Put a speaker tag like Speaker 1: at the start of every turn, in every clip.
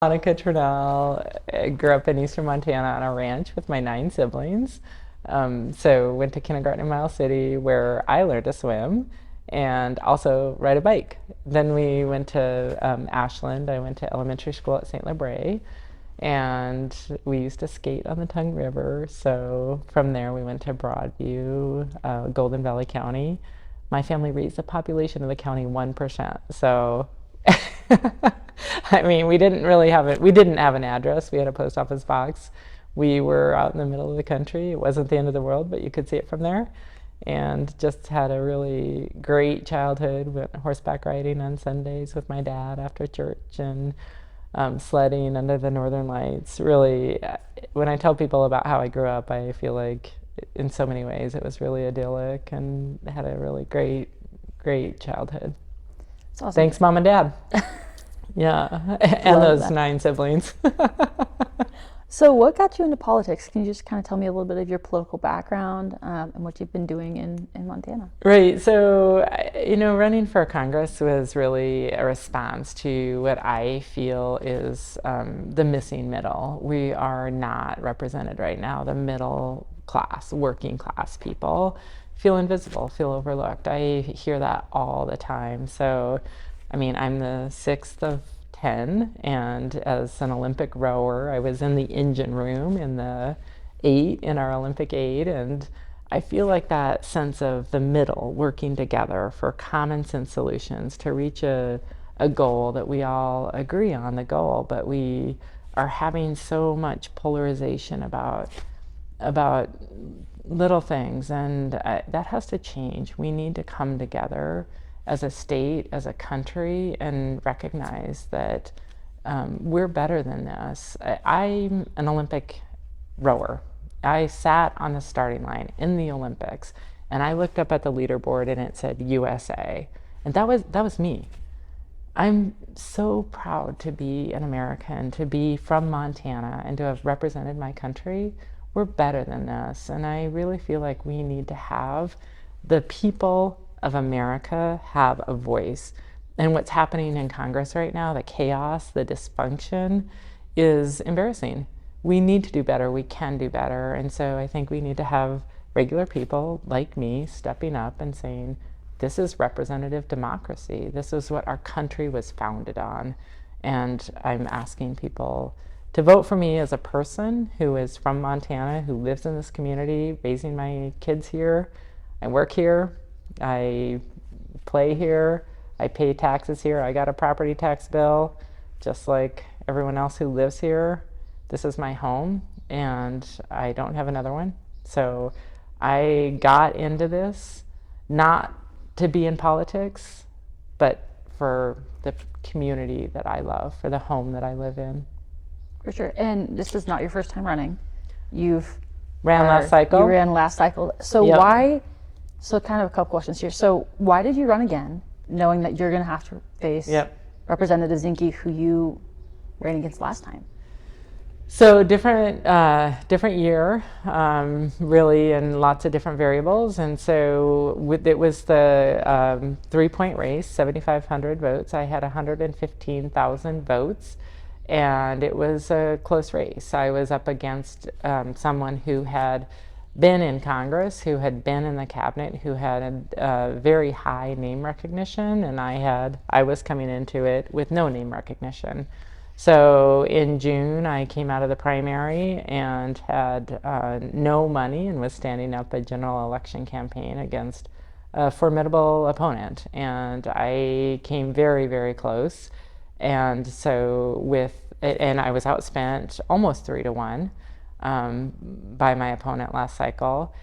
Speaker 1: Monica Tranel. I grew up in eastern Montana on a ranch with my 9 siblings. So went to kindergarten in Miles City where I learned to swim and also ride a bike. Then we went to Ashland. I went to elementary school at St. Labray, and we used to skate on the Tongue River. So from there we went to Broadview, Golden Valley County. My family raised the population of the county 1%. So I mean, we didn't really have it. We didn't have an address. We had a post office box. We were out in the middle of the country. It wasn't the end of the world, but you could see it from there. And just had a really great childhood. Went horseback riding on Sundays with my dad after church, and sledding under the northern lights. Really, when I tell people about how I grew up, I feel like in so many ways it was really idyllic and had a really great childhood.
Speaker 2: That's awesome.
Speaker 1: Thanks, Mom and Dad. Yeah, and
Speaker 2: Love
Speaker 1: those
Speaker 2: that.
Speaker 1: 9 siblings.
Speaker 2: So what got you into politics? Can you just kind of tell me a little bit of your political background and what you've been doing in Montana?
Speaker 1: Right. So, running for Congress was really a response to what I feel is the missing middle. We are not represented right now. The middle class, working class people feel invisible, feel overlooked. I hear that all the time. So, I mean, I'm the sixth of 10, and as an Olympic rower, I was in the engine room in the 8 in our Olympic 8, and I feel like that sense of the middle, working together for common sense solutions to reach a goal that we all agree on the goal, but we are having so much polarization about little things, and that has to change. We need to come together as a state, as a country, and recognize that we're better than this. I'm an Olympic rower. I sat on the starting line in the Olympics, and I looked up at the leaderboard and it said USA, and that was me. I'm so proud to be an American, to be from Montana, and to have represented my country. We're better than this, and I really feel like we need to have the people of America have a voice. And what's happening in Congress right now, the chaos, the dysfunction, is embarrassing. We need to do better. We can do better. And so I think we need to have regular people like me stepping up and saying, this is representative democracy. This is what our country was founded on. And I'm asking people to vote for me as a person who is from Montana, who lives in this community, raising my kids here. I work here. I play here. I pay taxes here. I got a property tax bill just like everyone else who lives here. This is my home, and I don't have another one. So I got into this not to be in politics, but for the community that I love, for the home that I live in.
Speaker 2: For sure. And this is not your first time running. You've
Speaker 1: Ran last cycle.
Speaker 2: You ran last cycle. So
Speaker 1: Yep.
Speaker 2: why? So kind of a couple questions here. So why did you run again, knowing that you're going to have to face
Speaker 1: Yep.
Speaker 2: Representative Zinke, who you ran against last time?
Speaker 1: So different year, really, and lots of different variables. And so it was the 3-point race, 7,500 votes. I had 115,000 votes, and it was a close race. I was up against someone who had been in Congress, who had been in the cabinet, who had a very high name recognition, and I was coming into it with no name recognition. So in June, I came out of the primary and had no money, and was standing up a general election campaign against a formidable opponent. And I came very, very close. And so and I was outspent almost 3-1 by my opponent last cycle.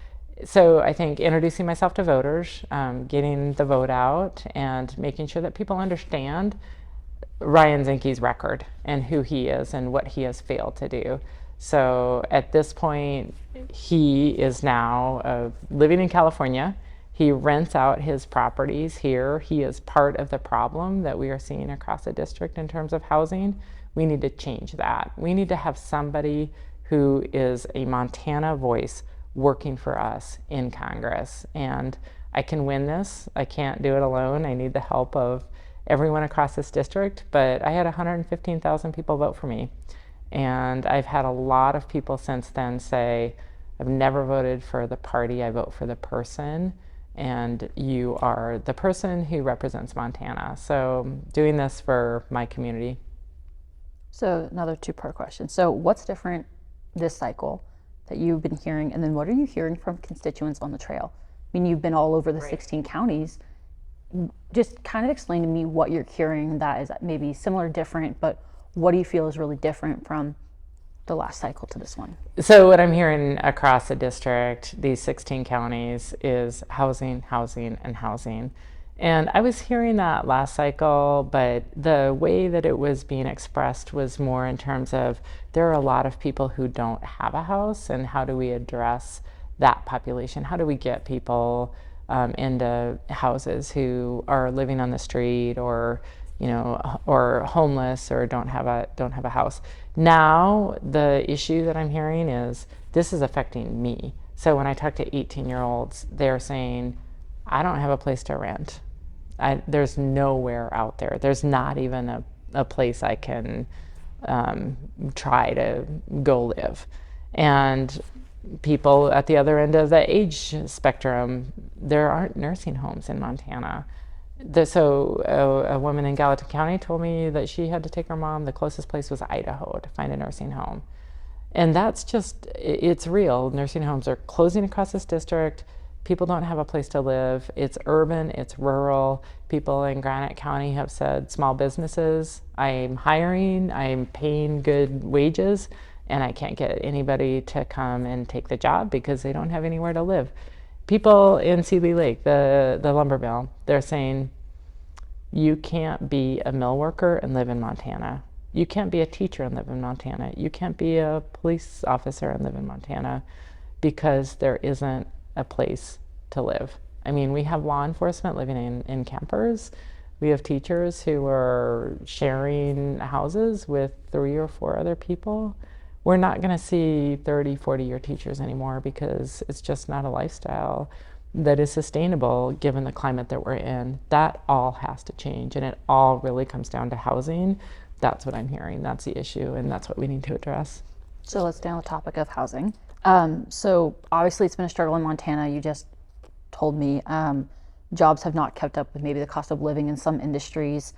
Speaker 1: So I think introducing myself to voters, getting the vote out, and making sure that people understand Ryan Zinke's record and who he is and what he has failed to do. So at this point, he is now living in California. He rents out his properties here. He is part of the problem that we are seeing across the district in terms of housing. We need to change that. We need to have somebody who is a Montana voice working for us in Congress. And I can win this. I can't do it alone. I need the help of everyone across this district, but I had 115,000 people vote for me. And I've had a lot of people since then say, I've never voted for the party, I vote for the person, and you are the person who represents Montana. So doing this for my community.
Speaker 2: So another two-part question. So what's different this cycle that you've been hearing, and then what are you hearing from constituents on the trail? I mean, you've been all over the 16 counties. Just kind of explain to me what you're hearing that is maybe similar, different, but what do you feel is really different from the last cycle to this one?
Speaker 1: So what I'm hearing across the district, these 16 counties, is housing, housing, and housing. And I was hearing that last cycle, but the way that it was being expressed was more in terms of there are a lot of people who don't have a house, and how do we address that population? How do we get people into houses who are living on the street, or or homeless, or don't have a house? Now the issue that I'm hearing is this is affecting me. So when I talk to 18-year-olds, they're saying, I don't have a place to rent. There's nowhere out there. There's not even a place I can try to go live. And people at the other end of the age spectrum, there aren't nursing homes in Montana. So a woman in Gallatin County told me that she had to take her mom, the closest place was Idaho, to find a nursing home. And that's just, it's real. Nursing homes are closing across this district. People don't have a place to live. It's urban, it's rural. People in Granite County have said, small businesses, I'm hiring, I'm paying good wages, and I can't get anybody to come and take the job because they don't have anywhere to live. People in Seeley Lake, the lumber mill, they're saying, you can't be a mill worker and live in Montana. You can't be a teacher and live in Montana. You can't be a police officer and live in Montana because there isn't a place to live. I mean, we have law enforcement living in campers. We have teachers who are sharing houses with 3 or 4 other people. We're not going to see 30, 40-year teachers anymore because it's just not a lifestyle that is sustainable given the climate that we're in. That all has to change, and it all really comes down to housing. That's what I'm hearing. That's the issue, and that's what we need to address.
Speaker 2: So let's stay on the topic of housing. So obviously it's been a struggle in Montana. You just told me jobs have not kept up with maybe the cost of living in some industries,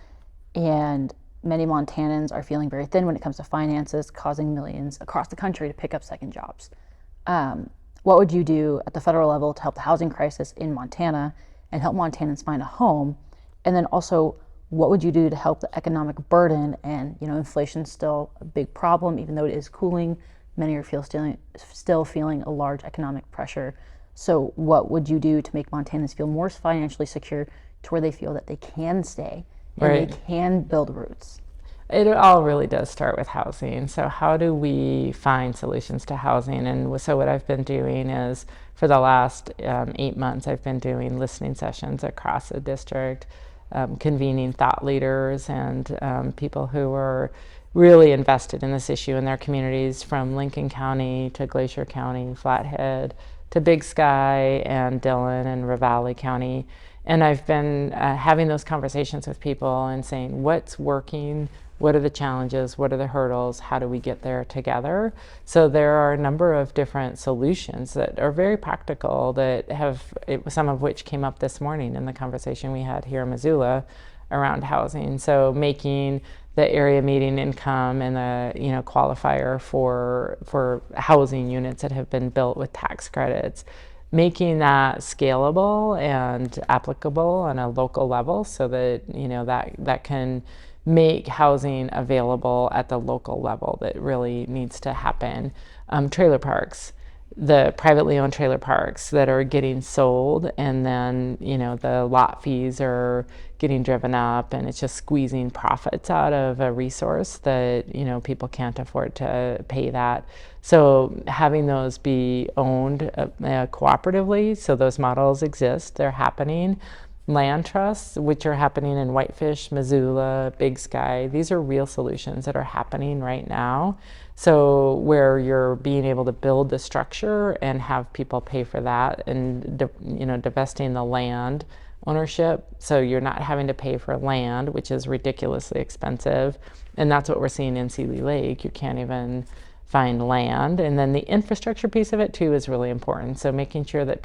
Speaker 2: and many Montanans are feeling very thin when it comes to finances, causing millions across the country to pick up second jobs. What would you do at the federal level to help the housing crisis in Montana and help Montanans find a home? And then also, what would you do to help the economic burden? And inflation's still a big problem, even though it is cooling. Many are still feeling a large economic pressure. So what would you do to make Montanans feel more financially secure, to where they feel that they can stay and
Speaker 1: Right.
Speaker 2: they can build roots?
Speaker 1: It all really does start with housing. So how do we find solutions to housing? And so what I've been doing is, for the last 8 months, I've been doing listening sessions across the district, convening thought leaders and people who are really invested in this issue in their communities, from Lincoln County to Glacier County, Flathead to Big Sky and Dillon and Ravalli County. And I've been having those conversations with people and saying, what's working? What are the challenges? What are the hurdles? How do we get there together? So there are a number of different solutions that are very practical, that some of which came up this morning in the conversation we had here in Missoula around housing. So making the area median income and the qualifier for housing units that have been built with tax credits, making that scalable and applicable on a local level, so that that can make housing available at the local level that really needs to happen. Trailer parks, the privately owned trailer parks that are getting sold, and then the lot fees are getting driven up, and it's just squeezing profits out of a resource that people can't afford to pay that. So having those be owned cooperatively, so those models exist, they're happening. Land trusts, which are happening in Whitefish, Missoula, Big Sky, these are real solutions that are happening right now. So where you're being able to build the structure and have people pay for that, and divesting the land ownership. So you're not having to pay for land, which is ridiculously expensive. And that's what we're seeing in Seeley Lake. You can't even find land. And then the infrastructure piece of it too is really important. So making sure that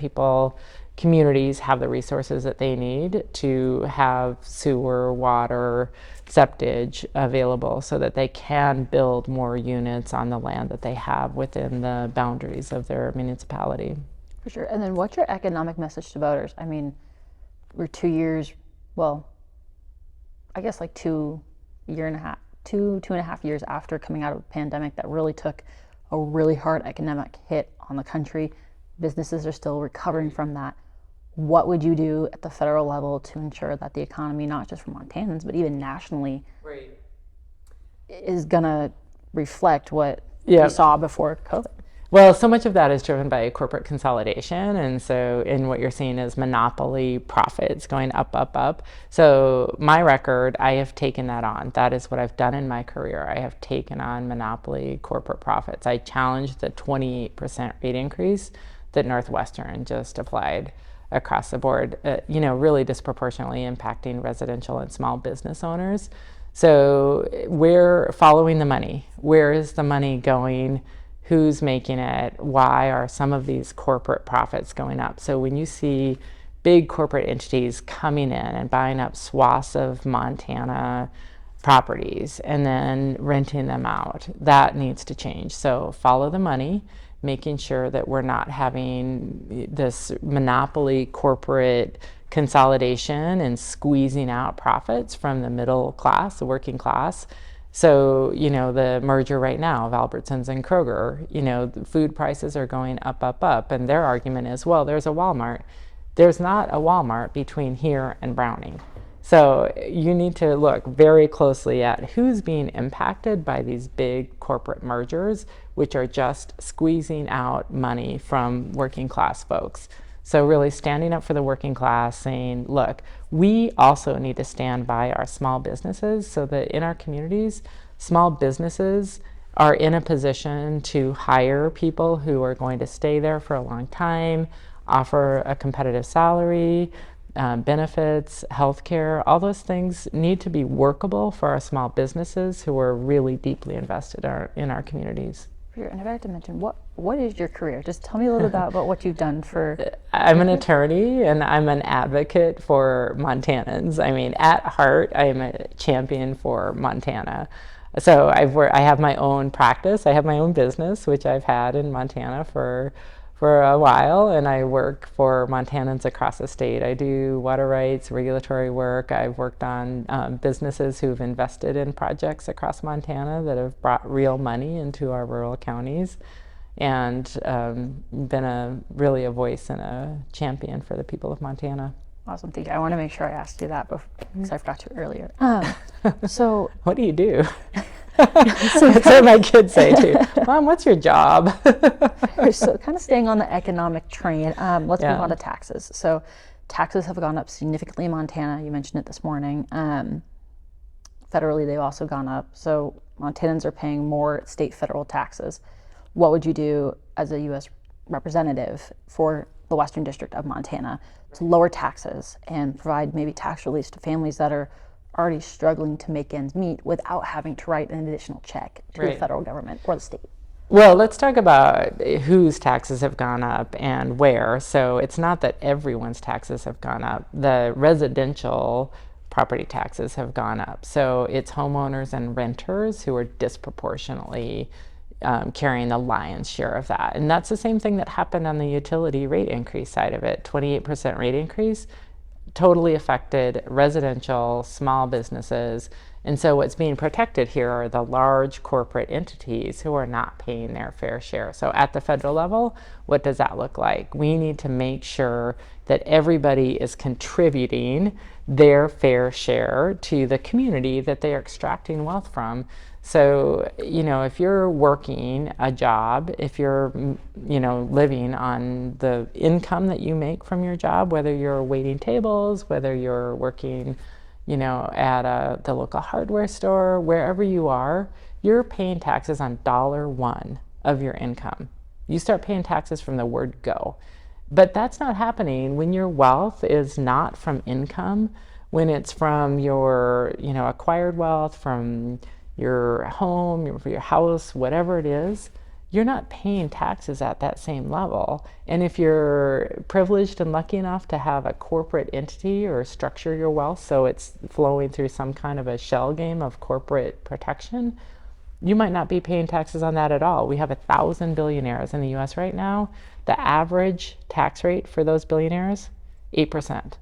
Speaker 1: communities have the resources that they need to have sewer, water, septage available so that they can build more units on the land that they have within the boundaries of their municipality.
Speaker 2: For sure. And then what's your economic message to voters? I mean, we're 2 years, well, I guess like 2.5 years after coming out of a pandemic that really took a really hard economic hit on the country. Businesses are still recovering from that. What would you do at the federal level to ensure that the economy, not just for Montanans, but even nationally, is going to reflect what we saw before COVID?
Speaker 1: Well, so much of that is driven by corporate consolidation. And so in what you're seeing is monopoly profits going up, up, up. So my record, I have taken that on. That is what I've done in my career. I have taken on monopoly corporate profits. I challenged the 28% rate increase that Northwestern just applied across the board, really disproportionately impacting residential and small business owners. So we're following the money. Where is the money going? Who's making it? Why are some of these corporate profits going up? So when you see big corporate entities coming in and buying up swaths of Montana properties and then renting them out, that needs to change. So follow the money, making sure that we're not having this monopoly corporate consolidation and squeezing out profits from the middle class, the working class. So, the merger right now of Albertsons and Kroger, the food prices are going up, up, up. And their argument is, well, there's a Walmart. There's not a Walmart between here and Browning. So you need to look very closely at who's being impacted by these big corporate mergers, which are just squeezing out money from working class folks. So really standing up for the working class, saying, look, we also need to stand by our small businesses so that in our communities, small businesses are in a position to hire people who are going to stay there for a long time, offer a competitive salary, benefits, healthcare. All those things need to be workable for our small businesses who are really deeply invested in our communities.
Speaker 2: And I'd like to mention, what is your career? Just tell me a little bit about what you've done for...
Speaker 1: I'm an attorney and I'm an advocate for Montanans. I mean, at heart, I am a champion for Montana. So I have my own practice. I have my own business, which I've had in Montana for a while, and I work for Montanans across the state. I do water rights, regulatory work. I've worked on businesses who've invested in projects across Montana that have brought real money into our rural counties, and been really a voice and a champion for the people of Montana.
Speaker 2: Awesome, thank you. I want to make sure I asked you that because I forgot to earlier. So
Speaker 1: what do you do? That's what my kids say too. Mom, what's your job?
Speaker 2: So kind of staying on the economic train, let's move on to taxes. So taxes have gone up significantly in Montana. You mentioned it this morning. Federally, they've also gone up. So Montanans are paying more state federal taxes. What would you do as a U.S. representative for the Western District of Montana to lower taxes and provide maybe tax relief to families that are already struggling to make ends meet without having to write an additional check to the federal government or the state?
Speaker 1: Well, let's talk about whose taxes have gone up and where. So it's not that everyone's taxes have gone up. The residential property taxes have gone up. So it's homeowners and renters who are disproportionately carrying the lion's share of that. And that's the same thing that happened on the utility rate increase side of it. 28% rate increase totally affected residential, small businesses. And so what's being protected here are the large corporate entities who are not paying their fair share. So at the federal level, what does that look like? We need to make sure that everybody is contributing their fair share to the community that they are extracting wealth from. So, if you're working a job, if you're, living on the income that you make from your job, whether you're waiting tables, whether you're working, at the local hardware store, wherever you are, you're paying taxes on $1 of your income. You start paying taxes from the word go. But that's not happening when your wealth is not from income, when it's from your, acquired wealth, from your home, your house, whatever it is. You're not paying taxes at that same level. And if you're privileged and lucky enough to have a corporate entity or structure your wealth so it's flowing through some kind of a shell game of corporate protection, you might not be paying taxes on that at all. We have 1,000 billionaires in the U.S. right now. The average tax rate for those billionaires, 8%.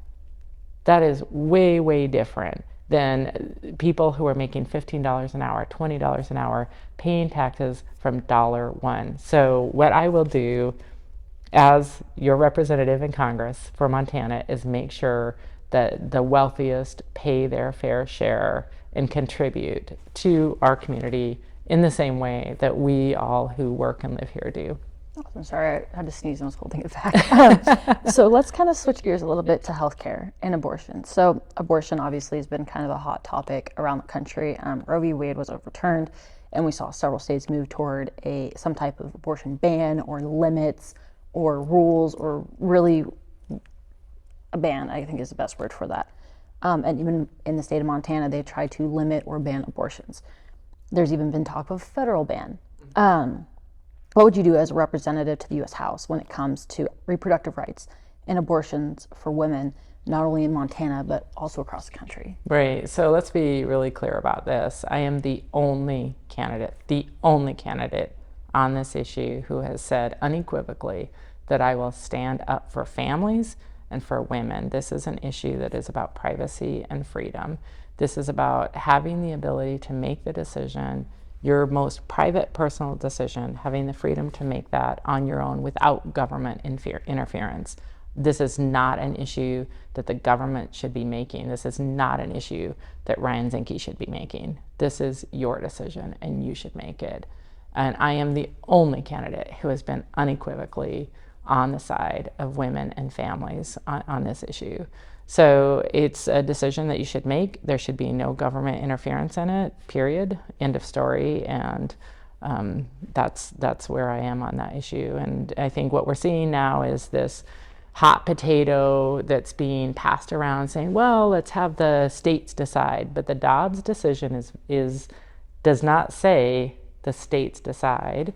Speaker 1: That is way, way different than people who are making $15 an hour, $20 an hour, paying taxes from $1. So what I will do as your representative in Congress for Montana is make sure that the wealthiest pay their fair share and contribute to our community in the same way that we all who work and live here do.
Speaker 2: I'm sorry, I had to sneeze and I was holding it back. So let's kind of switch gears a little bit to healthcare and abortion. So abortion obviously has been kind of a hot topic around the country. Roe v. Wade was overturned, and we saw several states move toward some type of abortion ban or limits or rules, or really a ban, I think is the best word for that. And even in the state of Montana, they tried to limit or ban abortions. There's even been talk of a federal ban. What would you do as a representative to the U.S. House when it comes to reproductive rights and abortions for women, not only in Montana, but also across the country?
Speaker 1: Right. So let's be really clear about this. I am the only candidate on this issue who has said unequivocally that I will stand up for families and for women. This is an issue that is about privacy and freedom. This is about having the ability to make the decision, your most private personal decision, having the freedom to make that on your own without government interference. This is not an issue that the government should be making. This is not an issue that Ryan Zinke should be making. This is your decision and you should make it. And I am the only candidate who has been unequivocally on the side of women and families on this issue. So it's a decision that you should make. There should be no government interference in it, period, end of story. And that's where I am on that issue. And I think what we're seeing now is this hot potato that's being passed around saying, well, let's have the states decide. But the Dobbs decision does not say the states decide.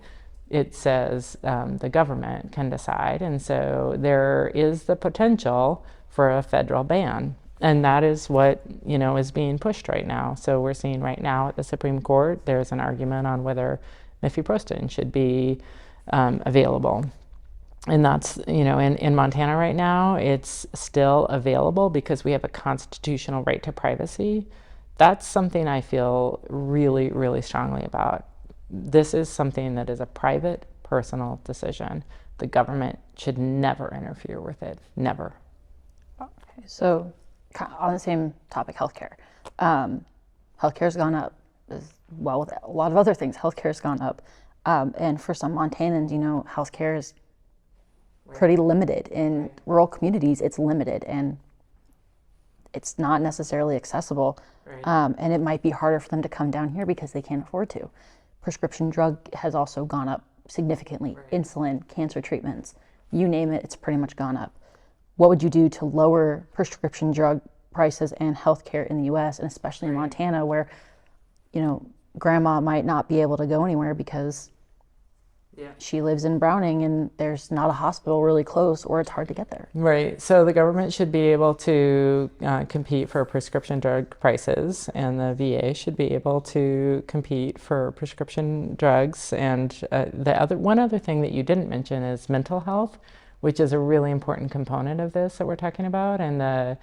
Speaker 1: It says the government can decide. And so there is the potential for a federal ban. And that is what, is being pushed right now. So we're seeing right now at the Supreme Court, there's an argument on whether mifepristone should be available. And that's, in Montana right now, it's still available because we have a constitutional right to privacy. That's something I feel really, really strongly about. This is something that is a private, personal decision. The government should never interfere with it, never.
Speaker 2: Okay, so on the same topic, healthcare. Healthcare's gone up, as well with a lot of other things. Healthcare's gone up, and for some Montanans, healthcare is pretty limited. In rural communities, it's limited, and it's not necessarily accessible. Right. And it might be harder for them to come down here because they can't afford to. Prescription drug has also gone up significantly. Right. Insulin, cancer treatments, you name it, it's pretty much gone up. What would you do to lower prescription drug prices and healthcare in the U.S., and especially in Montana, where, grandma might not be able to go anywhere because she lives in Browning and there's not a hospital really close, or it's hard to get there.
Speaker 1: Right. So the government should be able to compete for prescription drug prices, and the VA should be able to compete for prescription drugs. And one other thing that you didn't mention is mental health, which is a really important component of this that we're talking about, and the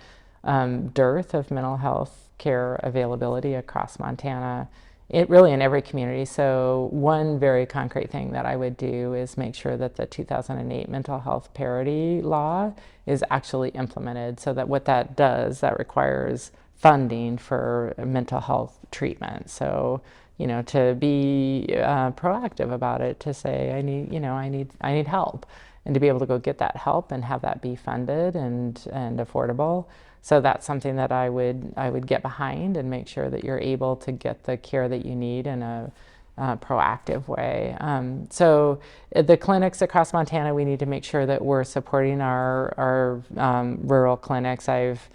Speaker 1: dearth of mental health care availability across Montana. It really in every community. So one very concrete thing that I would do is make sure that the 2008 mental health parity law is actually implemented, so that what that does, that requires funding for mental health treatment. So, to be proactive about it, to say, I need help, and to be able to go get that help and have that be funded and affordable. So that's something that I would get behind, and make sure that you're able to get the care that you need in a proactive way. So the clinics across Montana, we need to make sure that we're supporting our rural clinics. I've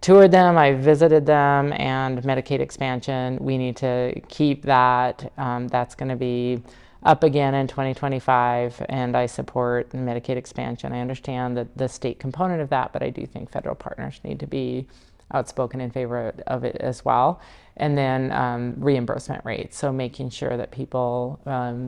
Speaker 1: toured them, I've visited them, and Medicaid expansion, we need to keep that. That's going to be up again in 2025, and I support Medicaid expansion. I understand that the state component of that, but I do think federal partners need to be outspoken in favor of it as well. And then reimbursement rates. So making sure that people,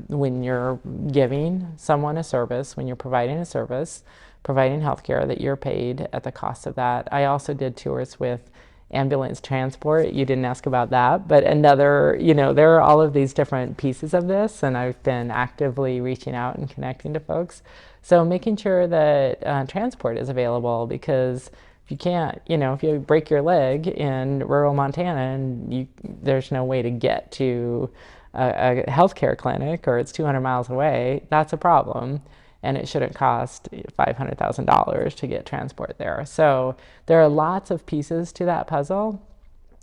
Speaker 1: when you're giving someone a service, when you're providing a service, providing healthcare, that you're paid at the cost of that. I also did tours with ambulance transport. You didn't ask about that, but another, there are all of these different pieces of this, and I've been actively reaching out and connecting to folks. So making sure that transport is available, because if you can't, if you break your leg in rural Montana and there's no way to get to a healthcare clinic, or it's 200 miles away, that's a problem. And it shouldn't cost $500,000 to get transport there. So there are lots of pieces to that puzzle.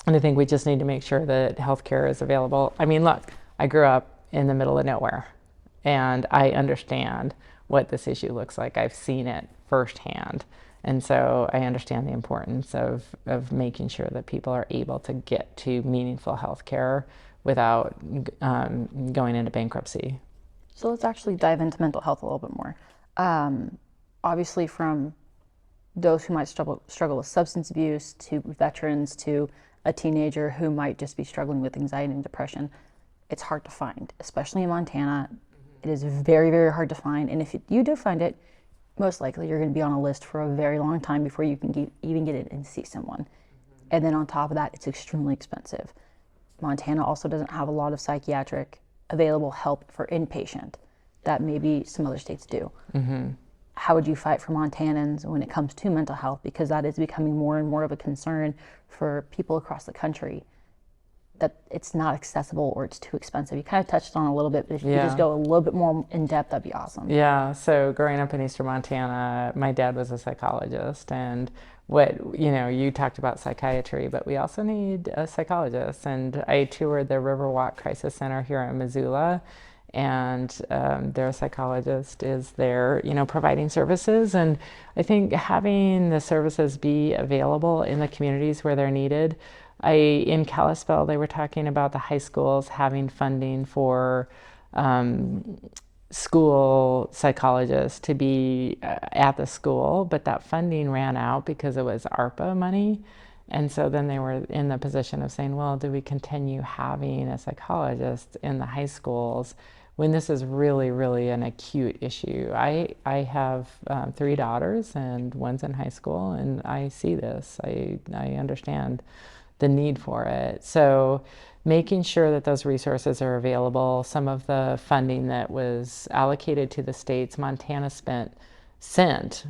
Speaker 1: And I think we just need to make sure that healthcare is available. I mean, look, I grew up in the middle of nowhere, and I understand what this issue looks like. I've seen it firsthand. And so I understand the importance of making sure that people are able to get to meaningful health care without going into bankruptcy.
Speaker 2: So let's actually dive into mental health a little bit more. Obviously, from those who might struggle with substance abuse, to veterans, to a teenager who might just be struggling with anxiety and depression, it's hard to find, especially in Montana. It is very, very hard to find. And if you do find it, most likely you're going to be on a list for a very long time before you can even get in and see someone. And then on top of that, it's extremely expensive. Montana also doesn't have a lot of psychiatric available help for inpatient that maybe some other states do. How would you fight for Montanans when it comes to mental health? Because that is becoming more and more of a concern for people across the country, that it's not accessible or it's too expensive. You kind of touched on it a little bit, but if you could just go a little bit more in depth, that'd be awesome.
Speaker 1: Yeah, so growing up in Eastern Montana, my dad was a psychologist, and you talked about psychiatry, but we also need a psychologist. And I toured the Riverwalk Crisis Center here in Missoula, and their psychologist is there, providing services. And I think having the services be available in the communities where they're needed. In Kalispell, they were talking about the high schools having funding for school psychologists to be at the school, but that funding ran out because it was ARPA money. And so then they were in the position of saying, well, do we continue having a psychologist in the high schools when this is really, really an acute issue? I have 3 daughters, and one's in high school, and I see this. I understand the need for it. So making sure that those resources are available. Some of the funding that was allocated to the states, Montana sent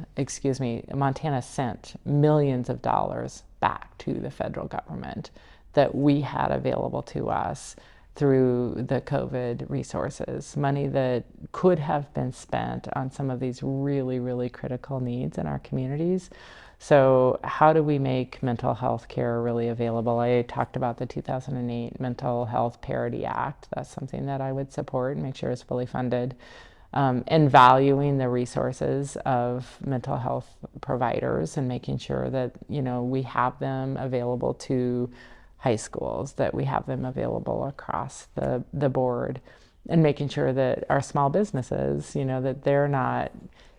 Speaker 1: millions of dollars back to the federal government that we had available to us through the COVID resources, money that could have been spent on some of these really, really critical needs in our communities. So how do we make mental health care really available? I talked about the 2008 Mental Health Parity Act. That's something that I would support and make sure it's fully funded. And valuing the resources of mental health providers and making sure that, we have them available to high schools, that we have them available across the board, and making sure that our small businesses, that they're not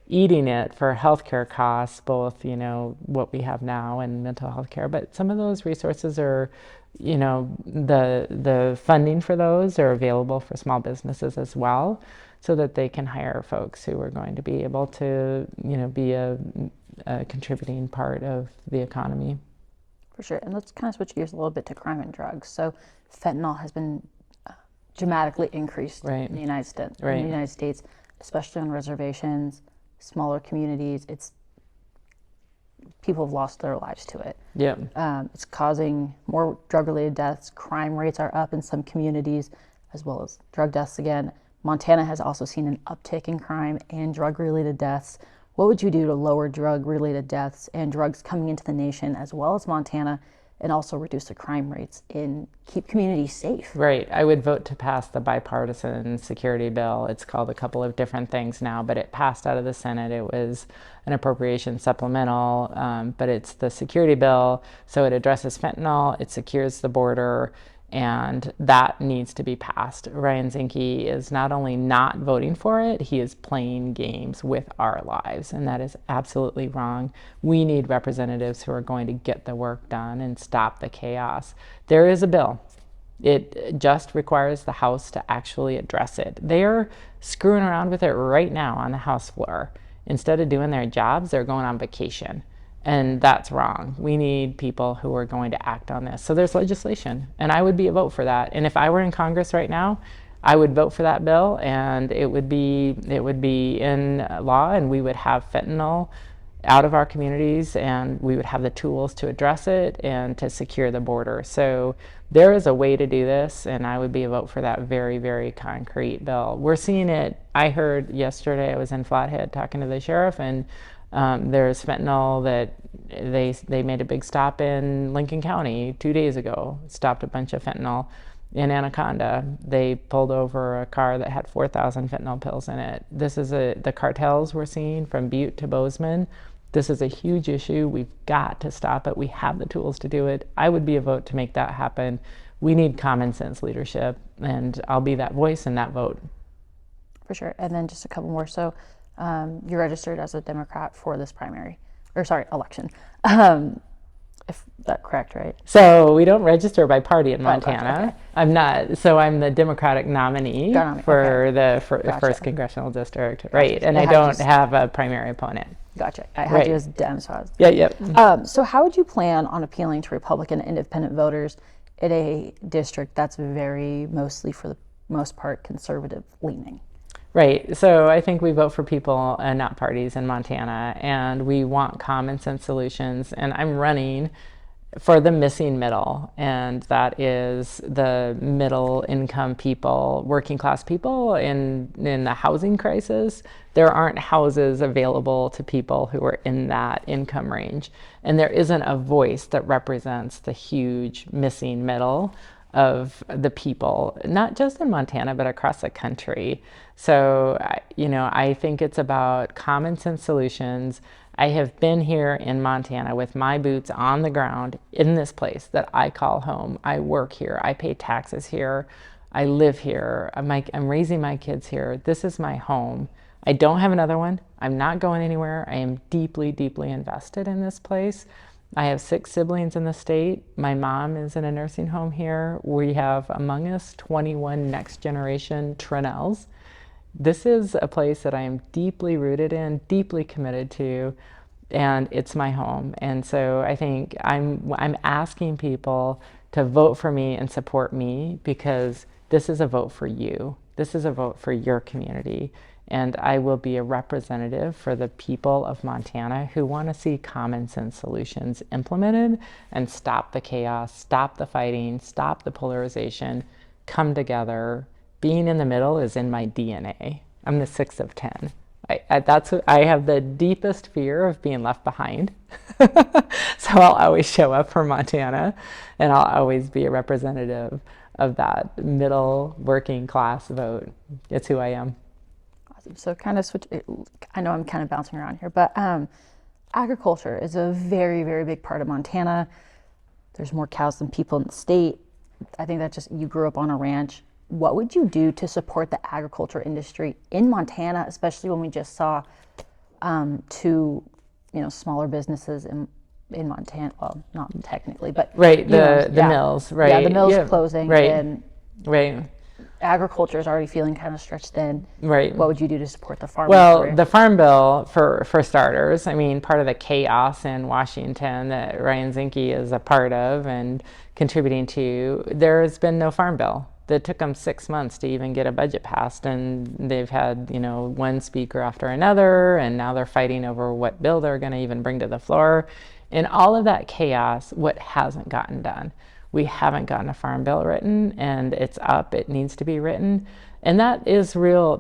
Speaker 1: eating it for healthcare costs, both, what we have now and mental health care. But some of those resources are, the funding for those are available for small businesses as well, so that they can hire folks who are going to be able to, be a contributing part of the economy.
Speaker 2: For sure. And let's kind of switch gears a little bit to crime and drugs. So fentanyl has been dramatically increased in the United States, especially on reservations, smaller communities. People have lost their lives to it. It's causing more drug-related deaths. Crime rates are up in some communities, as well as drug deaths again. Montana has also seen an uptick in crime and drug-related deaths. What would you do to lower drug-related deaths and drugs coming into the nation, as well as Montana, and also reduce the crime rates and keep communities safe.
Speaker 1: Right. I would vote to pass the bipartisan security bill. It's called a couple of different things now, but it passed out of the Senate. It was an appropriation supplemental, but it's the security bill. So it addresses fentanyl, it secures the border, and that needs to be passed. Ryan Zinke is not only not voting for it, he is playing games with our lives, and that is absolutely wrong. We need representatives who are going to get the work done and stop the chaos. There is a bill. It just requires the House to actually address it. They're screwing around with it right now on the House floor. Instead of doing their jobs, they're going on vacation. And that's wrong. We need people who are going to act on this. So there's legislation, and I would be a vote for that. And if I were in Congress right now, I would vote for that bill, and it would be in law, and we would have fentanyl out of our communities, and we would have the tools to address it and to secure the border. So there is a way to do this, and I would be a vote for that very, very concrete bill. We're seeing it. I heard yesterday, I was in Flathead talking to the sheriff, and there's fentanyl that they made a big stop in Lincoln County 2 days ago, stopped a bunch of fentanyl. In Anaconda, they pulled over a car that had 4,000 fentanyl pills in it. This is the cartels we're seeing from Butte to Bozeman. This is a huge issue. We've got to stop it. We have the tools to do it. I would be a vote to make that happen. We need common sense leadership, and I'll be that voice in that vote.
Speaker 2: For sure. And then just a couple more. So you're registered as a Democrat for this election. If that's correct, right?
Speaker 1: So we don't register by party in Montana.
Speaker 2: Gotcha, okay.
Speaker 1: I'm not. So I'm the Democratic nominee for
Speaker 2: okay.
Speaker 1: the
Speaker 2: Gotcha.
Speaker 1: First Congressional District,
Speaker 2: Gotcha.
Speaker 1: right? And I don't have a primary opponent.
Speaker 2: Gotcha. I had
Speaker 1: Right.
Speaker 2: you as Dem, so I was...
Speaker 1: Yeah.
Speaker 2: So how would you plan on appealing to Republican and independent voters in a district that's very mostly, for the most part, conservative leaning?
Speaker 1: Right. So I think we vote for people and not parties in Montana, and we want common sense solutions. And I'm running for the missing middle, and that is the middle income people, working class people in the housing crisis. There aren't houses available to people who are in that income range, and there isn't a voice that represents the huge missing middle of the people, not just in Montana, but across the country. So, I think it's about common sense solutions. I have been here in Montana with my boots on the ground in this place that I call home. I work here. I pay taxes here. I live here. I'm raising my kids here. This is my home. I don't have another one. I'm not going anywhere. I am deeply, deeply invested in this place. I have 6 siblings in the state. My mom is in a nursing home here. We have among us 21 next generation Tranels. This is a place that I am deeply rooted in, deeply committed to, and it's my home. And so I think I'm asking people to vote for me and support me, because this is a vote for you. This is a vote for your community. And I will be a representative for the people of Montana who want to see common sense solutions implemented and stop the chaos, stop the fighting, stop the polarization, come together. Being in the middle is in my DNA. I'm the 6th of 10. I have the deepest fear of being left behind. So I'll always show up for Montana, and I'll always be a representative of that middle working class vote. It's who I am.
Speaker 2: Awesome. So kind of switch, I know I'm kind of bouncing around here, but agriculture is a very, very big part of Montana. There's more cows than people in the state. I think that just, you grew up on a ranch. What would you do to support the agriculture industry in Montana, especially when we just saw 2, smaller businesses in Montana? Well, not technically, but
Speaker 1: right, the mills, right?
Speaker 2: Yeah, the mills closing,
Speaker 1: right,
Speaker 2: and
Speaker 1: right.
Speaker 2: Agriculture is already feeling kind of stretched thin.
Speaker 1: Right.
Speaker 2: What would you do to support the farm?
Speaker 1: Well, the Farm Bill, for starters, I mean, part of the chaos in Washington that Ryan Zinke is a part of and contributing to, there has been no Farm Bill. It took them 6 months to even get a budget passed, and they've had, one speaker after another, and now they're fighting over what bill they're going to even bring to the floor. In all of that chaos, what hasn't gotten done? We haven't gotten a Farm Bill written, and it's up. It needs to be written. And that has real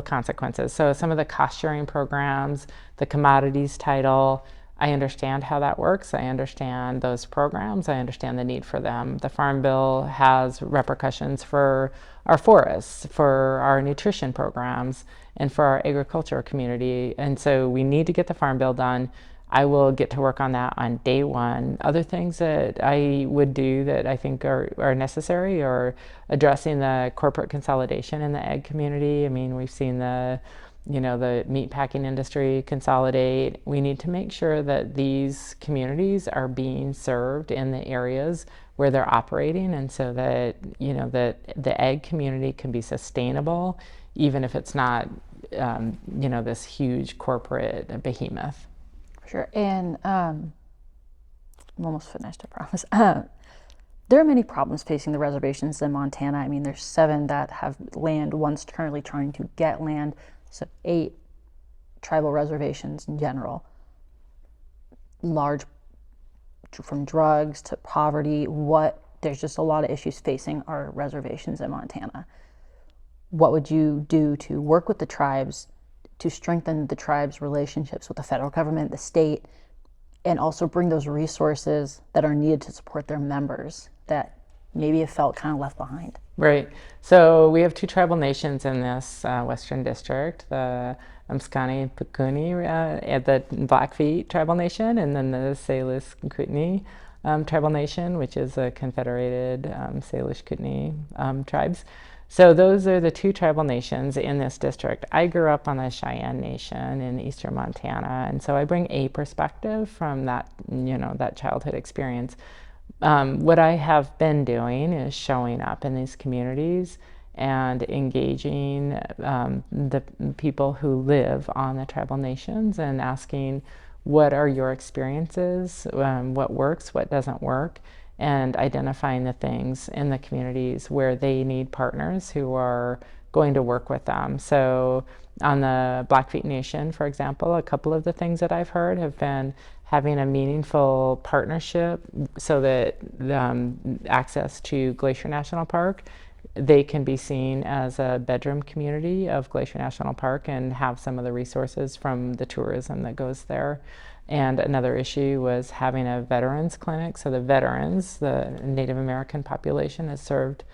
Speaker 1: consequences. So some of the cost sharing programs, the commodities title, I understand how that works. I understand those programs. I understand the need for them. The Farm Bill has repercussions for our forests, for our nutrition programs, and for our agriculture community. And so we need to get the Farm Bill done. I will get to work on that on day one. Other things that I would do that I think are necessary are addressing the corporate consolidation in the ag community. I mean, we've seen the meat packing industry consolidate. We need to make sure that these communities are being served in the areas where they're operating, and so that that the ag community can be sustainable, even if it's not this huge corporate behemoth.
Speaker 2: Sure. And I'm almost finished, I promise. There are many problems facing the reservations in Montana. I mean, there's 7 that have land, one's currently trying to get land, so 8 tribal reservations in general. Large, from drugs to poverty, there's just a lot of issues facing our reservations in Montana. What would you do to work with the tribes to strengthen the tribes' relationships with the federal government, the state, and also bring those resources that are needed to support their members that maybe have felt kind of left behind?
Speaker 1: Right. So we have 2 tribal nations in this Western District, the Mskani Pukuni, the Blackfeet tribal nation, and then the Salish Kootenai tribal nation, which is a confederated Salish Kootenai tribes. So those are the 2 tribal nations in this district. I grew up on the Cheyenne Nation in eastern Montana, and so I bring a perspective from that, that childhood experience. What I have been doing is showing up in these communities and engaging the people who live on the tribal nations and asking, what are your experiences, what works, what doesn't work, and identifying the things in the communities where they need partners who are going to work with them. So on the Blackfeet Nation, for example, a couple of the things that I've heard have been having a meaningful partnership so that access to Glacier National Park, they can be seen as a bedroom community of Glacier National Park and have some of the resources from the tourism that goes there. And another issue was having a veterans clinic. So the veterans, the Native American population, is served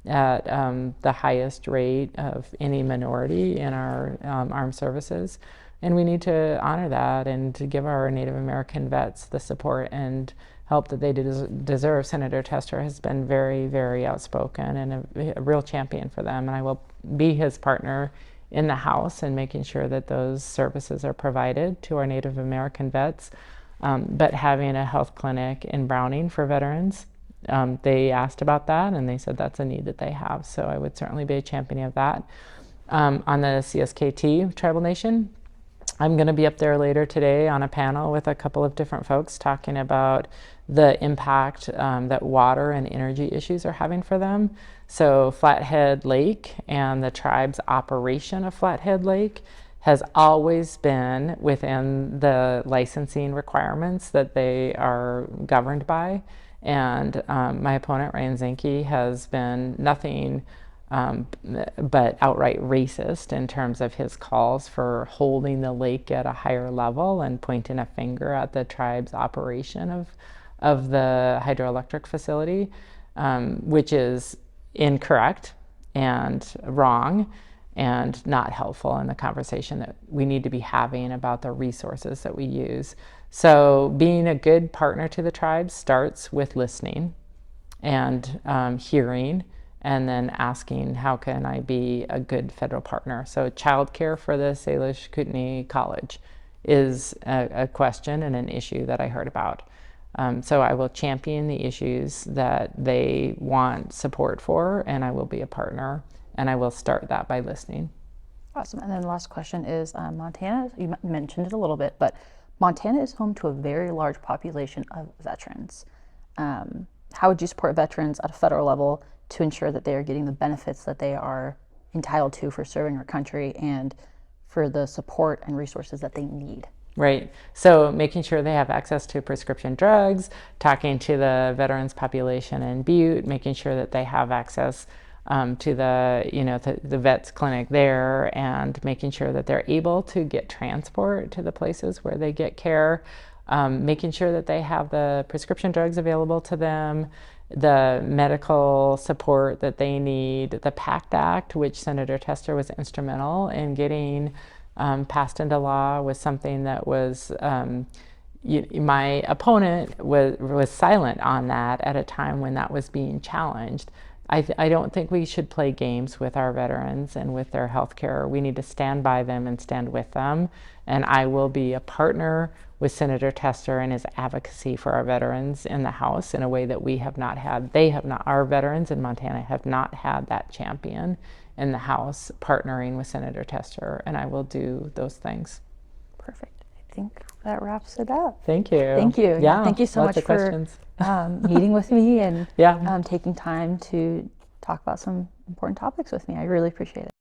Speaker 1: at the highest rate of any minority in our armed services. And we need to honor that and to give our Native American vets the support and help that they deserve. Senator Tester has been very, very outspoken and a real champion for them. And I will be his partner in the House and making sure that those services are provided to our Native American vets. But having a health clinic in Browning for veterans, they asked about that and they said that's a need that they have. So I would certainly be a champion of that. On the CSKT tribal nation, I'm going to be up there later today on a panel with a couple of different folks talking about the impact that water and energy issues are having for them. So Flathead Lake and the tribe's operation of Flathead Lake has always been within the licensing requirements that they are governed by. And my opponent, Ryan Zinke, has been nothing but outright racist in terms of his calls for holding the lake at a higher level and pointing a finger at the tribe's operation of the hydroelectric facility, which is incorrect and wrong and not helpful in the conversation that we need to be having about the resources that we use. So being a good partner to the tribes starts with listening and hearing, and then asking, how can I be a good federal partner? So childcare for the Salish Kootenai College is a question and an issue that I heard about. So I will champion the issues that they want support for, and I will be a partner, and I will start that by listening.
Speaker 2: Awesome. And then the last question is, Montana, you mentioned it a little bit, but Montana is home to a very large population of veterans. How would you support veterans at a federal level to ensure that they are getting the benefits that they are entitled to for serving our country and for the support and resources that they need?
Speaker 1: Right. So making sure they have access to prescription drugs, talking to the veterans population in Butte, making sure that they have access to the vets clinic there, and making sure that they're able to get transport to the places where they get care. making sure that they have the prescription drugs available to them, the medical support that they need. The PACT Act, which Senator Tester was instrumental in getting passed into law, was something that was my opponent was silent on that at a time when that was being challenged. I don't think we should play games with our veterans and with their health care. We need to stand by them and stand with them. And I will be a partner with Senator Tester and his advocacy for our veterans in the House in a way that we have not had. Our veterans in Montana have not had that champion in the House partnering with Senator Tester, and I will do those things.
Speaker 2: Perfect. I think that wraps it up.
Speaker 1: Thank you.
Speaker 2: Thank you.
Speaker 1: Yeah,
Speaker 2: Thank you so
Speaker 1: lots
Speaker 2: much
Speaker 1: of questions.
Speaker 2: for meeting with me and
Speaker 1: Yeah.
Speaker 2: taking time to talk about some important topics with me. I really appreciate it.